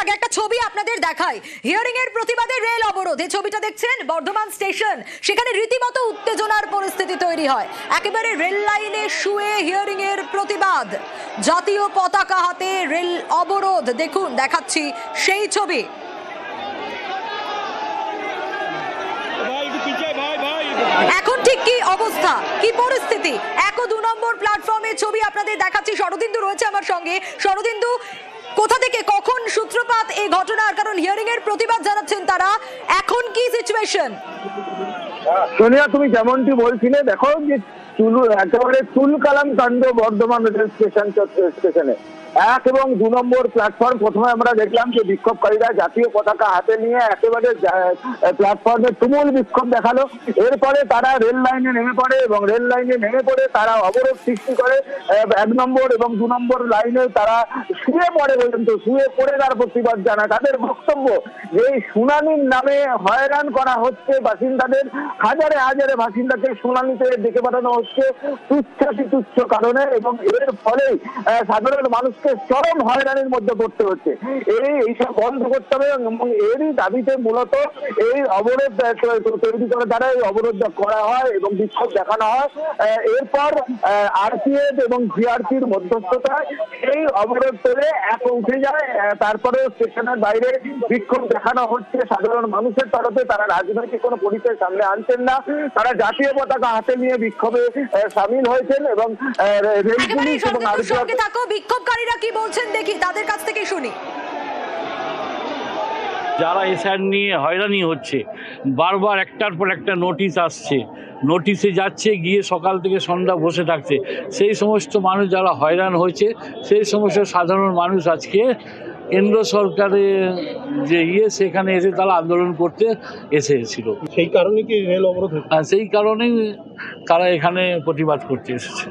আগে একটা ছবি আপনাদের দেখাই। হিয়ারিং এর প্রতিবাদে রেল অবরোধ। এই ছবিটা দেখছেন বর্ধমান স্টেশন। সেখানে রীতিমতো উত্তেজনার পরিস্থিতি তৈরি হয়। একেবারে রেল লাইনে শুয়ে হিয়ারিং এর প্রতিবাদ, জাতীয় পতাকা হাতে রেল অবরোধ। দেখুন, দেখাচ্ছি সেই ছবি। এখন ঠিক কি অবস্থা, কি পরিস্থিতি? 1 ও 2 নম্বর প্ল্যাটফর্মের ছবি আপনাদের দেখাচ্ছি। শরদিন্দু রয়েছে আমার সঙ্গে। শরদিন্দু, কোথা থেকে কখন সূত্রপাত এই ঘটনার? কারণ হিয়ারিং এর প্রতিবাদ জানাচ্ছেন তারা, এখন কি সিচুয়েশন? সোনিয়া, তুমি যেমনটি বলছিলে, দেখো যে একেবারে তুলকালাম কাণ্ড বর্ধমান রেল স্টেশনে 1 এবং 2 নম্বর প্ল্যাটফর্ম। প্রথমে আমরা দেখলাম যে বিক্ষোভকারীরা জাতীয় পতাকা হাতে নিয়ে একেবারে প্ল্যাটফর্মে তুমুল বিক্ষোভ দেখালো। এরপরে তারা রেল লাইনে নেমে পড়ে এবং রেল লাইনে নেমে পড়ে তারা অবরোধ সৃষ্টি করে। 1 নম্বর এবং 2 নম্বর লাইনে তারা শুয়ে পড়ে, পর্যন্ত শুয়ে পড়ে তার প্রতিবাদ জানায়। তাদের বক্তব্য যে এই শুনানির নামে হয়রান করা হচ্ছে বাসিন্দাদের, হাজারে হাজারে বাসিন্দাকে শুনানিতে ডেকে পাঠানো হচ্ছে তুচ্ছ কারণে, এবং এর ফলে সাধারণ মানুষকে চরম হয়রানির মধ্যে পড়তে হচ্ছে। এইসব বন্ধ করতে হবে এবং এরই দাবিতে মূলত এই অবরোধ তৈরি করে দ্বারা এই অবরোধ করা হয় এবং বিক্ষোভ দেখানো হয়। এরপর আরপিএফ এবং জিআরপির মধ্যস্থতায় এই অবরোধ করে এক উঠে যায়। তারপরে স্টেশনের বাইরে বিক্ষোভ দেখানো হচ্ছে সাধারণ মানুষের তরফে। তারা রাজনৈতিক কোনো পরিচয় সামনে আনছেন না, তারা জাতীয় পতাকা হাতে নিয়ে বিক্ষোভে সামিল হয়েছেন এবং রেল পুলিশ এবং সঙ্গে থাকো। বিক্ষোভকারীরা কি বলছেন দেখি, তাদের কাছ থেকে শুনি। যারা এসআর নিয়ে হয়রানি হচ্ছে, বারবার একটার পর একটা নোটিশ আসছে, নোটিশে যাচ্ছে, গিয়ে সকাল থেকে সন্ধ্যা বসে থাকছে। সেই সমস্ত মানুষ যারা হয়রান হয়েছে, সেই সমস্ত সাধারণ মানুষ আজকে কেন্দ্র সরকারের যে সেখানে এসে তারা আন্দোলন করতে এসেছিল। সেই কারণে কি রেল অবরোধ হচ্ছে? সেই কারণেই তারা এখানে প্রতিবাদ করতে এসেছে।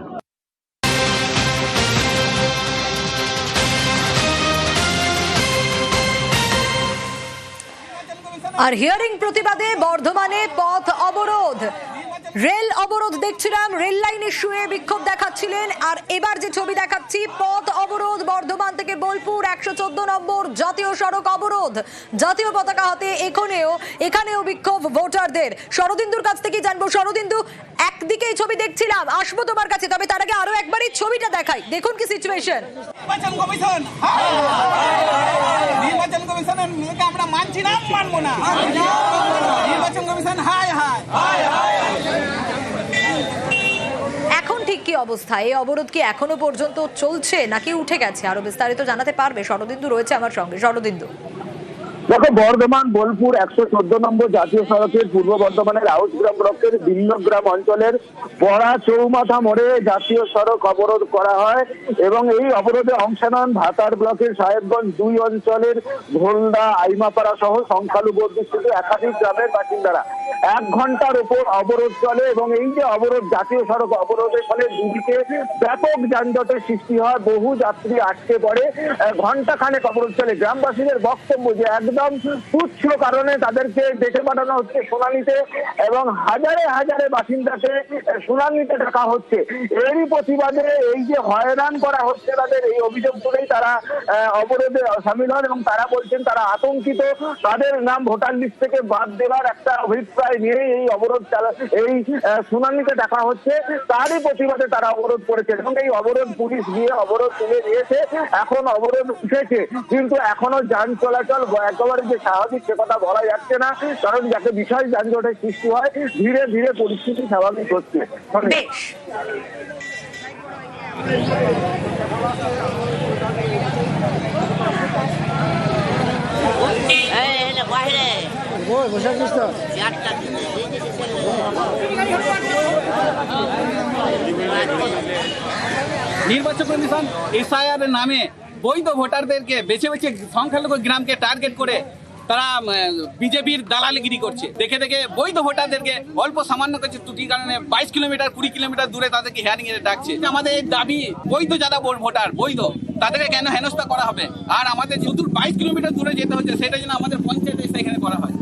আর হিয়ারিং প্রতিবাদে বর্ধমানে পথ অবরোধ, রেল অবরোধ দেখছিলাম। রেল লাইনে শুয়ে বিক্ষোভ দেখাচ্ছিলেন। আর এবার যে ছবি দেখাচ্ছি, পথ অবরোধ বর্ধমান থেকে বোলপুর 114 নম্বর জাতীয় সড়ক অবরোধ, জাতীয় পতাকা হাতে। এখানেও বিক্ষোভ ভোটারদের। শরদিন্দুর কাছ থেকে জানবো। শরদিন্দু, একদিকে এই ছবি দেখছিলাম, আসবো তোমার কাছে, তবে তার আগে আরো একবার এই ছবিটা দেখাই। দেখুন কি সিচুয়েশন। নির্বাচন কমিশনের মেয়েকে আমরা মানছি না, মানবো না। নির্বাচন কমিশন হায় হায়। এখন ঠিক কি অবস্থা? এই অবরোধ কি এখনো পর্যন্ত চলছে নাকি উঠে গেছে? আরো বিস্তারিত জানাতে পারবে শরদিন্দু রয়েছে আমার সঙ্গে। শরদিন্দু, দেখো, বর্ধমান বোলপুর 114 নম্বর জাতীয় সড়কের পূর্ব বর্ধমানের আউসগ্রাম ব্লকের বিল্লগ্রাম অঞ্চলের বড়া চৌমাথা মোড়ে জাতীয় সড়ক অবরোধ করা হয় এবং এই অবরোধে অংশ নেন ভাতার ব্লকের সাহেবগঞ্জ 2 অঞ্চলের ঘোলদা, আইমাপাড়া সহ সংখ্যালঘু অধ্যুষিত একাধিক গ্রামের বাসিন্দারা। 1 ঘন্টার উপর অবরোধ চলে এবং এই যে অবরোধ, জাতীয় সড়ক অবরোধের ফলে দুদিকে ব্যাপক যানজটের সৃষ্টি হয়, বহু যাত্রী আটকে পড়ে। ঘন্টাখানেক অবরোধ চলে। গ্রামবাসীদের বক্তব্য যে একদম তুচ্ছ কারণে তাদেরকে ডেকে পাঠানো হচ্ছে শুনানিতে এবং হাজারে হাজারে বাসিন্দাকে শুনানিতে ডাকা হচ্ছে। এরই প্রতিবাদে এই যে হয়রান করা হচ্ছে তাদের, এই অভিযোগ তুলেই তারা অবরোধে সামিল হন এবং তারা বলছেন তারা আতঙ্কিত। তাদের নাম ভোটার লিস্ট থেকে বাদ দেওয়ার একটা অভিপ্রায় নিয়ে এই অবরোধ এই শুনানিতে ডাকা হচ্ছে। তারই প্রতিবাদে তারা অবরোধ করেছে এবং এই অবরোধ পুলিশ গিয়ে অবরোধ তুলে দিয়েছে। এখন অবরোধ উঠেছে, কিন্তু এখনো যান চলাচল একেবারে যে স্বাভাবিক সে কথা বলা যাচ্ছে না, কারণ যাতে বিশাল যানজটের সৃষ্টি হয়। ধীরে ধীরে পরিস্থিতি স্বাভাবিক হচ্ছে। নির্বাচন কমিশন এসআইআর এর নামে বৈধ ভোটারদেরকে বেছে বেছে সংখ্যালঘু গ্রামকে টার্গেট করে তারা বিজেপির দালালিগিরি করছে। দেখে দেখে বৈধ ভোটারদেরকে অল্প সামান্য কিছু ত্রুটি কারণে 22 কিলোমিটার 20 কিলোমিটার দূরে তাদেরকে হিয়ারিং এ ডাকছে। আমাদের এই দাবি, বৈধ যারা ভোটার বৈধ, তাদেরকে কেন হেনস্থা করা হবে? আর আমাদের যেহেতু 22 কিলোমিটার দূরে যেতে হচ্ছে, সেটা যেন আমাদের পঞ্চায়েতে সেখানে করা হয়।